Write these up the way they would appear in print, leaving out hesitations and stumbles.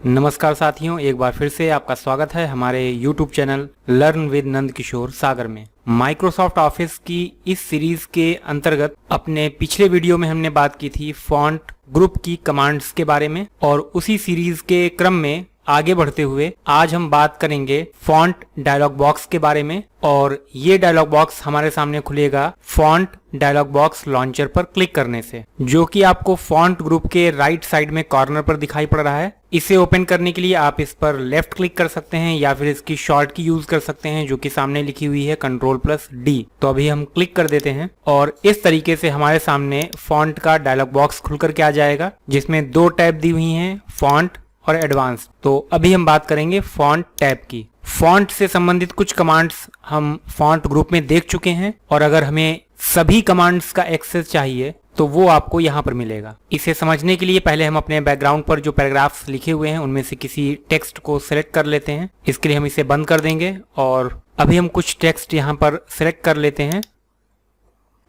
नमस्कार साथियों, एक बार फिर से आपका स्वागत है हमारे YouTube channel learn with Nand Kishore सागर में। माइक्रोसॉफ्ट ऑफिस की इस सीरीज के अंतर्गत अपने पिछले वीडियो में हमने बात की थी फॉन्ट ग्रुप की कमांड्स के बारे में, और उसी सीरीज के क्रम में आगे बढ़ते हुए आज हम बात करेंगे फॉन्ट डायलॉग बॉक्स के बारे में। और ये डायलॉग बॉक्स हमारे सामने खुलेगा फॉन्ट डायलॉग बॉक्स लॉन्चर पर क्लिक करने से, जो कि आपको फॉन्ट ग्रुप के राइट साइड में कॉर्नर पर दिखाई पड़ रहा है। इसे ओपन करने के लिए आप इस पर लेफ्ट क्लिक कर सकते हैं या फिर इसकी शॉर्ट की यूज कर सकते हैं, जो कि सामने लिखी हुई है Ctrl+D। तो अभी हम क्लिक कर देते हैं और इस तरीके से हमारे सामने फॉन्ट का डायलॉग बॉक्स खुल करके आ जाएगा, जिसमें दो टैब दी हुई हैं, फॉन्ट और एडवांस। तो अभी हम बात करेंगे फॉन्ट टैब की। फॉन्ट से संबंधित कुछ कमांड्स हम फॉन्ट ग्रुप में देख चुके हैं, और अगर हमें सभी कमांड्स का एक्सेस चाहिए तो वो आपको यहाँ पर मिलेगा। इसे समझने के लिए पहले हम अपने बैकग्राउंड पर जो पैराग्राफ्स लिखे हुए हैं उनमें से किसी टेक्स्ट को सिलेक्ट कर लेते हैं। इसके लिए हम इसे बंद कर देंगे और अभी हम कुछ टेक्स्ट यहाँ पर सिलेक्ट कर लेते हैं।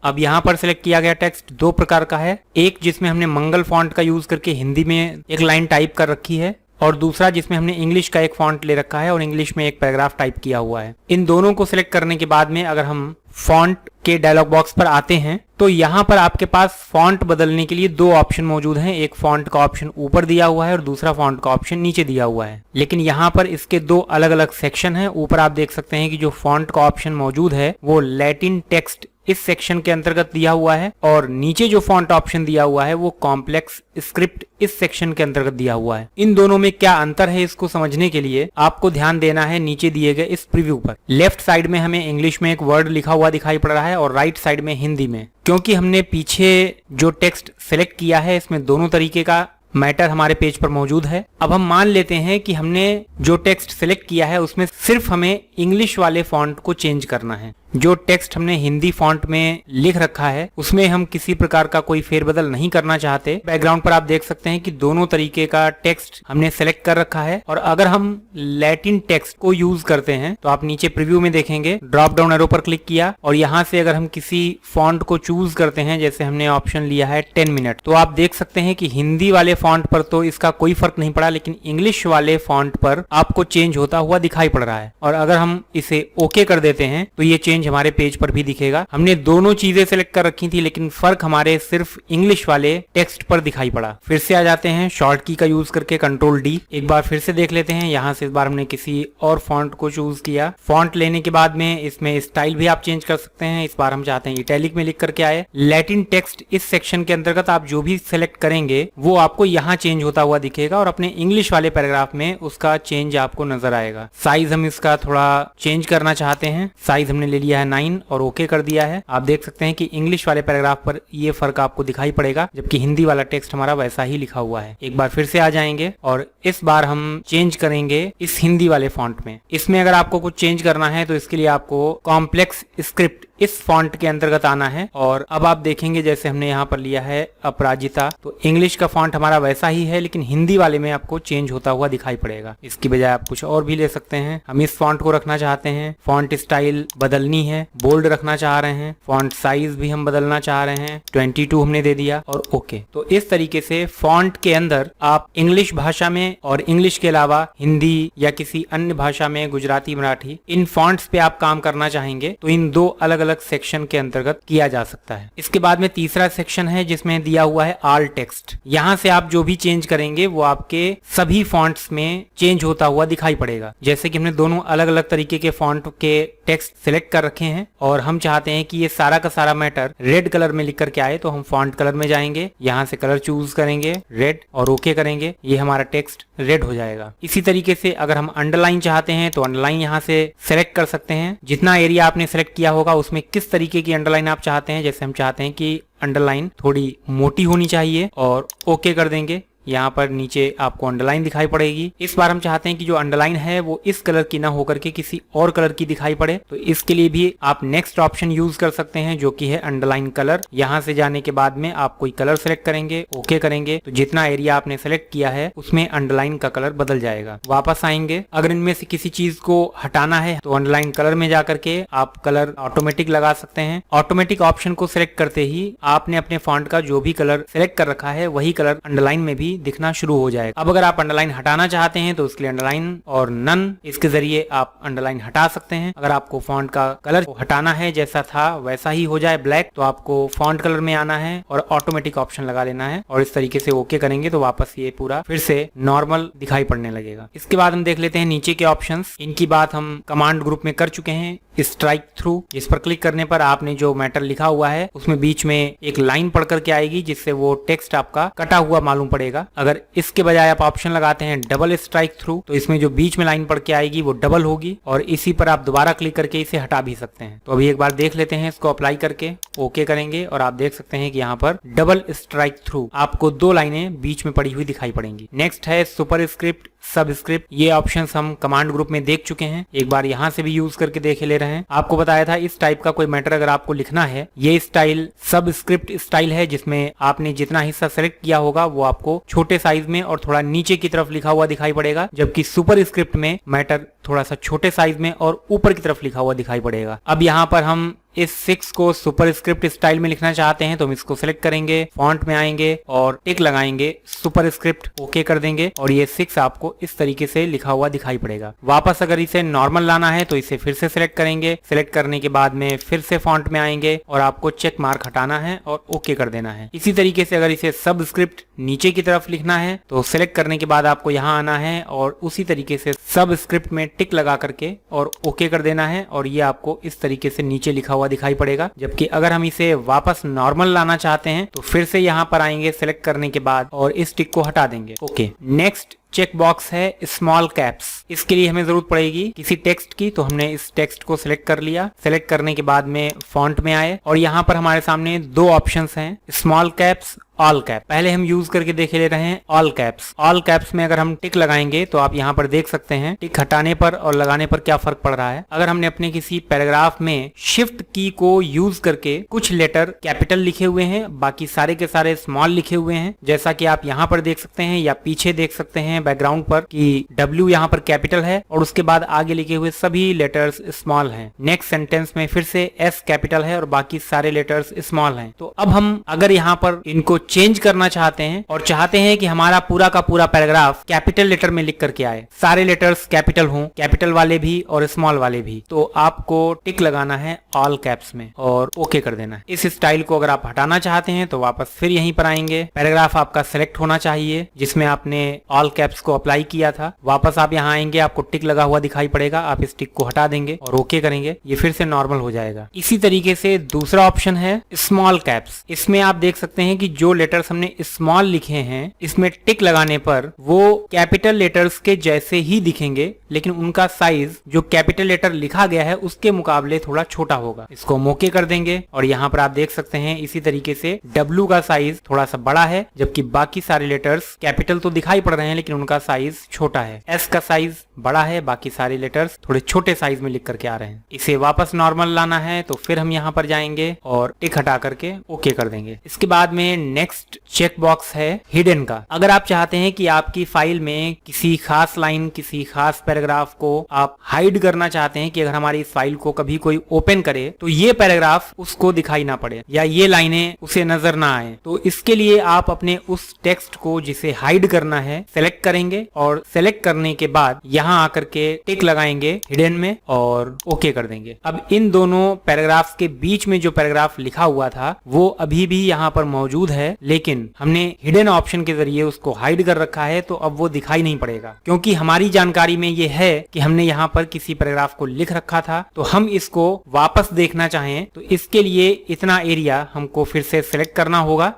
अब यहाँ पर सिलेक्ट किया गया टेक्स्ट दो प्रकार का है, एक जिसमें हमने मंगल फॉन्ट का यूज करके हिंदी में एक लाइन टाइप कर रखी है, और दूसरा जिसमें हमने इंग्लिश का एक फॉन्ट ले रखा है और इंग्लिश में एक पैराग्राफ टाइप किया हुआ है। इन दोनों को सिलेक्ट करने के बाद में अगर हम फॉन्ट के डायलॉग बॉक्स पर आते हैं तो यहाँ पर आपके पास फॉन्ट बदलने के लिए दो ऑप्शन मौजूद हैं। एक फॉन्ट का ऑप्शन ऊपर दिया हुआ है और दूसरा फॉन्ट का ऑप्शन नीचे दिया हुआ है, लेकिन यहाँ पर इसके दो अलग अलग सेक्शन हैं। ऊपर आप देख सकते हैं कि जो फॉन्ट का ऑप्शन मौजूद है वो लैटिन टेक्स्ट इस सेक्शन के अंतर्गत दिया हुआ है, और नीचे जो फॉन्ट ऑप्शन दिया हुआ है वो कॉम्प्लेक्स स्क्रिप्ट इस सेक्शन के अंतर्गत दिया हुआ है। इन दोनों में क्या अंतर है, इसको समझने के लिए आपको ध्यान देना है नीचे दिए गए इस प्रीव्यू पर। लेफ्ट साइड में हमें इंग्लिश में एक वर्ड लिखा हुआ दिखाई पड़ रहा है और राइट साइड में हिंदी में। क्योंकि हमने पीछे जो टेक्स्ट सिलेक्ट किया है इसमें दोनों तरीके का मैटर हमारे पेज पर मौजूद है। अब हम मान लेते हैं कि हमने जो टेक्स्ट सिलेक्ट किया है उसमें सिर्फ हमें इंग्लिश वाले फॉन्ट को चेंज करना है। जो टेक्स्ट हमने हिंदी फॉन्ट में लिख रखा है उसमें हम किसी प्रकार का कोई फेरबदल नहीं करना चाहते। बैकग्राउंड पर आप देख सकते हैं कि दोनों तरीके का टेक्स्ट हमने सेलेक्ट कर रखा है, और अगर हम लैटिन टेक्स्ट को यूज करते हैं तो आप नीचे प्रीव्यू में देखेंगे ड्रॉप डाउन एरो पर क्लिक किया और यहाँ से अगर हम किसी फॉन्ट को चूज करते हैं, जैसे हमने ऑप्शन लिया है 10 मिनट, तो आप देख सकते हैं कि हिंदी वाले फॉन्ट पर तो इसका कोई फर्क नहीं पड़ा, लेकिन इंग्लिश वाले फॉन्ट पर आपको चेंज होता हुआ दिखाई पड़ रहा है। और अगर हम इसे ओके कर देते हैं तो ये चेंज हमारे पेज पर भी दिखेगा। हमने दोनों चीजें सिलेक्ट कर रखी थी, लेकिन फर्क हमारे सिर्फ इंग्लिश वाले टेक्स्ट पर दिखाई पड़ा। फिर से आ जाते हैं शॉर्ट की का यूज करके Ctrl+D। एक बार फिर से देख लेते हैं। यहाँ से इस बार हमने किसी और फॉन्ट को चूज किया। फॉन्ट लेने के बाद में इसमें स्टाइल भी आप चेंज कर सकते हैं। इस बार हम चाहते हैं इटैलिक में लिख करके आए। लैटिन टेक्स्ट इस सेक्शन के अंतर्गत आप जो भी सिलेक्ट करेंगे वो आपको यहाँ चेंज होता हुआ दिखेगा, और अपने इंग्लिश वाले पैराग्राफ में उसका चेंज आपको नजर आएगा। साइज हम इसका थोड़ा चेंज करना चाहते हैं। साइज हमने ले लिया है 9 और ओके कर दिया है। आप देख सकते हैं कि इंग्लिश वाले पैराग्राफ पर ये फर्क आपको दिखाई पड़ेगा, जबकि हिंदी वाला टेक्स्ट हमारा वैसा ही लिखा हुआ है। एक बार फिर से आ जाएंगे और इस बार हम चेंज करेंगे इस हिंदी वाले फॉन्ट में। इसमें अगर आपको कुछ चेंज करना है तो इसके लिए आपको कॉम्प्लेक्स स्क्रिप्ट इस फॉन्ट के अंतर्गत आना है। और अब आप देखेंगे जैसे हमने यहाँ पर लिया है अपराजिता, तो इंग्लिश का फॉन्ट हमारा वैसा ही है, लेकिन हिंदी वाले में आपको चेंज होता हुआ दिखाई पड़ेगा। इसकी बजाय आप कुछ और भी ले सकते हैं। हम इस फॉन्ट को रखना चाहते हैं, फॉन्ट स्टाइल बदलनी है, बोल्ड रखना चाह रहे हैं, फॉन्ट साइज भी हम बदलना चाह रहे हैं, 22 हमने दे दिया और ओके। तो इस तरीके से फॉन्ट के अंदर आप इंग्लिश भाषा में और इंग्लिश के अलावा हिंदी या किसी अन्य भाषा में, गुजराती, मराठी, इन फॉन्ट्स पे आप काम करना चाहेंगे तो इन दो अलग अलग सेक्शन के अंतर्गत किया जा सकता है। इसके बाद में तीसरा सेक्शन है जिसमें दिया हुआ है ऑल टेक्स्ट। यहाँ से आप जो भी चेंज करेंगे वो आपके सभी फॉन्ट्स में चेंज होता हुआ दिखाई पड़ेगा। जैसे कि हमने दोनों अलग अलग तरीके के फॉन्ट के टेक्स्ट सिलेक्ट कर रखे हैं और हम चाहते हैं कि ये सारा का सारा मैटर रेड कलर में लिख करके आए, तो हम फॉन्ट कलर में जाएंगे, यहाँ से कलर चूज करेंगे रेड और ओके करेंगे, ये हमारा टेक्स्ट रेड हो जाएगा। इसी तरीके से अगर हम अंडरलाइन चाहते हैं तो अंडरलाइन यहाँ से सेलेक्ट कर सकते हैं। जितना एरिया आपने सेलेक्ट किया होगा उसमें किस तरीके की अंडरलाइन आप चाहते हैं, जैसे हम चाहते हैं कि अंडरलाइन थोड़ी मोटी होनी चाहिए और ओके कर देंगे। यहाँ पर नीचे आपको अंडरलाइन दिखाई पड़ेगी। इस बार हम चाहते हैं कि जो अंडरलाइन है वो इस कलर की ना होकर के किसी और कलर की दिखाई पड़े, तो इसके लिए भी आप नेक्स्ट ऑप्शन यूज कर सकते हैं जो कि है अंडरलाइन कलर। यहाँ से जाने के बाद में आप कोई कलर सेलेक्ट करेंगे, ओके करेंगे, तो जितना एरिया आपने सेलेक्ट किया है उसमें अंडरलाइन का कलर बदल जाएगा। वापस आएंगे, अगर इनमें से किसी चीज को हटाना है तो अंडरलाइन कलर में जाकर के आप कलर ऑटोमेटिक लगा सकते हैं। ऑटोमेटिक ऑप्शन को सिलेक्ट करते ही आपने अपने फॉन्ट का जो भी कलर सेलेक्ट कर रखा है वही कलर अंडरलाइन में भी ही दिखना शुरू हो जाएगा। अब अगर आप अंडरलाइन हटाना चाहते हैं तो उसके लिए अंडरलाइन और नन इसके जरिए आप अंडरलाइन हटा सकते हैं। अगर आपको फॉन्ट का कलर हटाना है जैसा था वैसा ही हो जाए ब्लैक, तो आपको फॉन्ट कलर में आना है और ऑटोमेटिक ऑप्शन लगा लेना है और इस तरीके से ओके करेंगे तो वापस ये पूरा फिर से नॉर्मल दिखाई पड़ने लगेगा। इसके बाद हम देख लेते हैं नीचे के ऑप्शंस। इनकी बात हम कमांड ग्रुप में कर चुके हैं। स्ट्राइक थ्रू, इस पर क्लिक करने पर आपने जो मैटर लिखा हुआ है उसमें बीच में एक लाइन पढ़ करके आएगी जिससे वो टेक्स्ट आपका कटा हुआ मालूम पड़ेगा। अगर इसके बजाय आप ऑप्शन लगाते हैं डबल स्ट्राइक थ्रू तो इसमें जो बीच में लाइन पढ़ के आएगी वो डबल होगी और इसी पर आप दोबारा क्लिक करके इसे हटा भी सकते हैं। तो अभी एक बार देख लेते हैं, इसको अप्लाई करके ओके करेंगे और आप देख सकते हैं कि यहाँ पर डबल स्ट्राइक थ्रू आपको 2 लाइनें बीच में पड़ी हुई दिखाई पड़ेंगी। नेक्स्ट है सुपरस्क्रिप्ट सबस्क्रिप्ट। ये ऑप्शंस हम कमांड ग्रुप में देख चुके हैं, एक बार यहाँ से भी यूज करके देख ले रहे हैं। आपको बताया था इस टाइप का कोई मैटर अगर आपको लिखना है, ये स्टाइल सबस्क्रिप्ट स्टाइल है जिसमें आपने जितना हिस्सा सेलेक्ट किया होगा वो आपको छोटे साइज में और थोड़ा नीचे की तरफ लिखा हुआ दिखाई पड़ेगा, जबकि सुपर स्क्रिप्ट में मैटर थोड़ा सा छोटे साइज में और ऊपर की तरफ लिखा हुआ दिखाई पड़ेगा। अब यहाँ पर हम इस 6 को सुपरस्क्रिप्ट स्टाइल में लिखना चाहते हैं तो हम इसको सिलेक्ट करेंगे, फॉन्ट में आएंगे और टिक लगाएंगे, सुपरस्क्रिप्ट ओके कर देंगे और ये 6 आपको इस तरीके से लिखा हुआ दिखाई पड़ेगा। वापस अगर इसे नॉर्मल लाना है तो इसे फिर से सिलेक्ट करेंगे, सिलेक्ट करने के बाद में फिर से फॉन्ट में आएंगे और आपको चेक मार्क हटाना है और ओके कर देना है। इसी तरीके से अगर इसे सबस्क्रिप्ट नीचे की तरफ लिखना है तो सिलेक्ट करने के बाद आपको यहाँ आना है और उसी तरीके से सबस्क्रिप्ट में टिक लगा करके और ओके कर देना है और ये आपको इस तरीके से नीचे लिखा हुआ दिखाई पड़ेगा। जबकि अगर हम इसे वापस नॉर्मल लाना चाहते हैं तो फिर से यहाँ पर आएंगे सिलेक्ट करने के बाद और इस टिक को हटा देंगे। ओके, नेक्स्ट चेक बॉक्स है स्मॉल कैप्स। इसके लिए हमें जरूरत पड़ेगी किसी टेक्स्ट की, तो हमने इस टेक्स्ट को सिलेक्ट कर लिया। सिलेक्ट करने के बाद में फॉन्ट में आए और यहाँ पर हमारे सामने 2 ऑप्शंस हैं, स्मॉल कैप्स, ऑल कैप। पहले हम यूज करके देख ले रहे हैं ऑल कैप्स। ऑल कैप्स में अगर हम टिक लगाएंगे तो आप यहाँ पर देख सकते हैं टिक हटाने पर और लगाने पर क्या फर्क पड़ रहा है। अगर हमने अपने किसी पैराग्राफ में शिफ्ट की को यूज करके कुछ लेटर कैपिटल लिखे हुए हैं, बाकी सारे के सारे स्मॉल लिखे हुए हैं, जैसा कि आप यहाँ पर देख सकते हैं या पीछे देख सकते हैं बैकग्राउंड पर कि W यहाँ पर कैपिटल है और उसके बाद आगे लिखे हुए सभी लेटर्स स्मॉल हैं। नेक्स्ट सेंटेंस में फिर से S कैपिटल है और बाकी सारे लेटर्स स्मॉल हैं। तो अब हम अगर यहाँ पर इनको चेंज करना चाहते हैं और चाहते हैं कि हमारा पूरा का पूरा पैराग्राफ कैपिटल लेटर में लिख करके आए, सारे लेटर्स कैपिटल हों, कैपिटल वाले भी और स्मॉल वाले भी, तो आपको टिक लगाना है ऑल कैप्स में और ओके कर देना है। इस स्टाइल को अगर आप हटाना चाहते हैं तो वापस फिर यहीं पर आएंगे। पैराग्राफ आपका सिलेक्ट होना चाहिए जिसमें आपने ऑल कैप्स को अप्लाई किया था। वापस आप यहाँ आएंगे, आपको टिक लगा हुआ दिखाई पड़ेगा, आप इस टिक को हटा देंगे और ओके करेंगे, ये फिर से नॉर्मल हो जाएगा। इसी तरीके से दूसरा ऑप्शन है स्मॉल कैप्स। इसमें आप देख सकते हैं कि जो लेटर्स हमने स्मॉल लिखे हैं इसमें टिक लगाने पर वो कैपिटल लेटर्स के जैसे ही दिखेंगे, लेकिन उनका साइज जो कैपिटल लेटर लिखा गया है उसके मुकाबले थोड़ा छोटा होगा। इसको हम ओके कर देंगे और यहाँ पर आप देख सकते हैं इसी तरीके से W का साइज थोड़ा सा बड़ा है, जबकि बाकी सारे लेटर्स कैपिटल तो दिखाई पड़ रहे हैं लेकिन उनका साइज छोटा है। S का साइज बड़ा है, बाकी सारे लेटर्स थोड़े छोटे साइज में लिख करके आ रहे हैं। इसे वापस नॉर्मल लाना है तो फिर हम यहाँ पर जाएंगे और टिक हटा करके ओके कर देंगे। इसके बाद में नेक्स्ट चेक बॉक्स है हिडन का। अगर आप चाहते हैं कि आपकी फाइल में किसी खास लाइन, किसी खास पैराग्राफ को आप हाइड करना चाहते हैं कि अगर हमारी इस फाइल को कभी कोई ओपन करे तो ये पैराग्राफ उसको दिखाई ना पड़े या ये लाइनें उसे नजर ना आए, तो इसके लिए आप अपने उस टेक्स्ट को जिसे हाइड करना है सेलेक्ट करेंगे और सेलेक्ट करने के बाद यहाँ आकर के टिक लगाएंगे हिडन में और ओके कर देंगे। अब इन दोनों पैराग्राफ के बीच में जो पैराग्राफ लिखा हुआ था वो अभी भी यहाँ पर मौजूद है, लेकिन हमने हिडन ऑप्शन के जरिए उसको हाइड कर रखा है तो अब वो दिखाई नहीं पड़ेगा, क्योंकि हमारी जानकारी में ये है कि हमने यहाँ पर किसी पैराग्राफ को लिख रखा था। तो हम इसको वापस देखना चाहें तो इसके लिए इतना एरिया हमको फिर से सिलेक्ट करना होगा।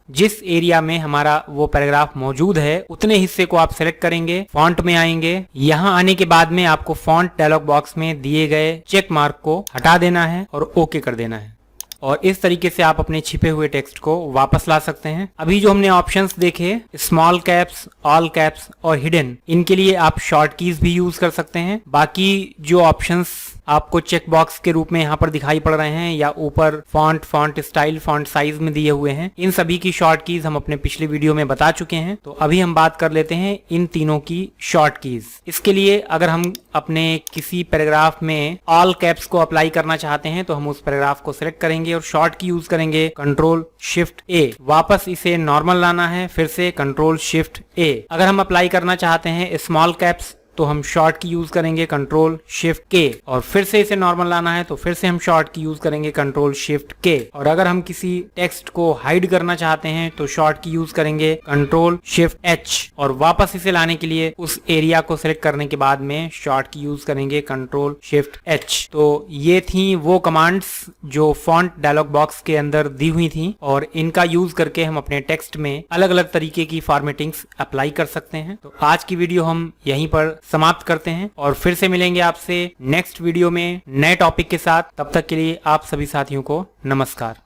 जिस एरिया में हमारा वो पैराग्राफ मौजूद है उतने हिस्से को आप सेलेक्ट करेंगे, फॉन्ट में आएंगे। यहाँ आने के बाद में आपको फॉन्ट डायलॉग बॉक्स में दिए गए चेक मार्क को हटा देना है और ओके कर देना है और इस तरीके से आप अपने छिपे हुए टेक्स्ट को वापस ला सकते हैं। अभी जो हमने ऑप्शंस देखे स्मॉल कैप्स, ऑल कैप्स और हिडन, इनके लिए आप शॉर्ट कीज भी यूज कर सकते हैं। बाकी जो ऑप्शंस आपको चेक बॉक्स के रूप में यहाँ पर दिखाई पड़ रहे हैं या ऊपर फॉन्ट स्टाइल, फॉन्ट साइज में दिए हुए हैं, इन सभी की शॉर्ट कीज हम अपने पिछले वीडियो में बता चुके हैं। तो अभी हम बात कर लेते हैं इन तीनों की शॉर्ट कीज। इसके लिए अगर हम अपने किसी पैराग्राफ में ऑल कैप्स को अप्लाई करना चाहते हैं तो हम उस पैराग्राफ को सिलेक्ट करेंगे जाएंगे और शॉर्ट की यूज करेंगे कंट्रोल शिफ्ट ए। वापस इसे नॉर्मल लाना है, फिर से कंट्रोल शिफ्ट ए। अगर हम अप्लाई करना चाहते हैं स्मॉल कैप्स तो हम शॉर्ट की यूज करेंगे कंट्रोल शिफ्ट के, और फिर से इसे नॉर्मल लाना है तो फिर से हम शॉर्ट की यूज करेंगे कंट्रोल शिफ्ट के। और अगर हम किसी टेक्स्ट को हाइड करना चाहते हैं तो शॉर्ट की यूज करेंगे कंट्रोल शिफ्ट एच, और वापस इसे लाने के लिए उस एरिया को सिलेक्ट करने के बाद में शॉर्ट की यूज करेंगे कंट्रोल शिफ्ट एच। तो ये थी वो कमांड्स जो फॉन्ट डायलॉग बॉक्स के अंदर दी हुई थी, और इनका यूज करके हम अपने टेक्स्ट में अलग अलग तरीके की फॉर्मेटिंग्स अप्लाई कर सकते हैं। तो आज की वीडियो हम यहीं पर समाप्त करते हैं और फिर से मिलेंगे आपसे नेक्स्ट वीडियो में नए टॉपिक के साथ। तब तक के लिए आप सभी साथियों को नमस्कार।